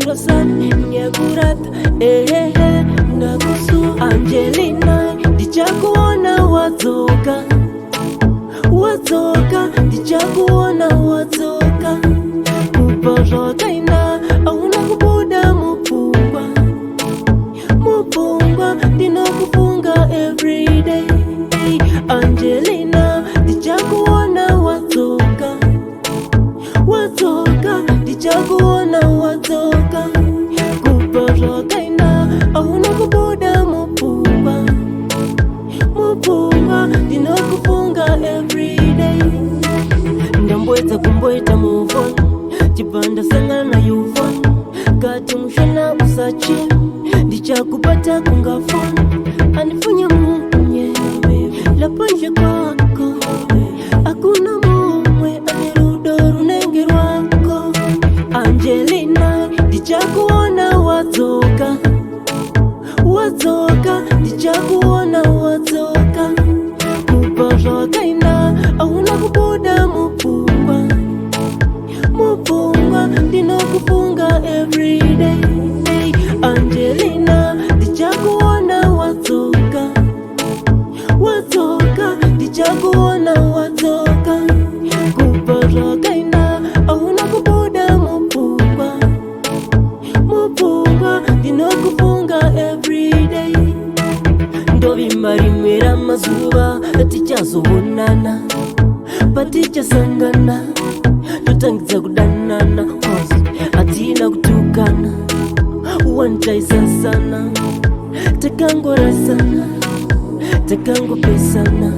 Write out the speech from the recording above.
Rosan Nyakurat Nakusu Angelina Dichakuona watoka Dichakuona watoka Kuporoka ina Auna kubuda Mupungwa Dino kupunga everyday. Angelina Dichakuona watoka Dichakuona watoka Kuporoka ina Auna kubuda Mupungwa Dino kupunga everyday. Ndambweta kumbweta move on Chipanda sanga na yuvon Kati mshana usachi Dichakupata kunga phone Anifunya munye Lapanje kwako Akuna mumwe Anirudoru nengi wako Angelina Dichakuona watoka Dichakuona watoka Kuporoka ina Auna kubuda Mupungwa Dino kupunga everyday. Angelina Dichakuona watoka Dichakuona watoka Kuporoka ina Auna kubuda Mupungwa Dino kupunga everyday. Ndovi marimera mazuba Tichazobonana Patichasangana Tutangiza kudanana Atina kutukana Wantaisa sana Takangora sana Takangopesana.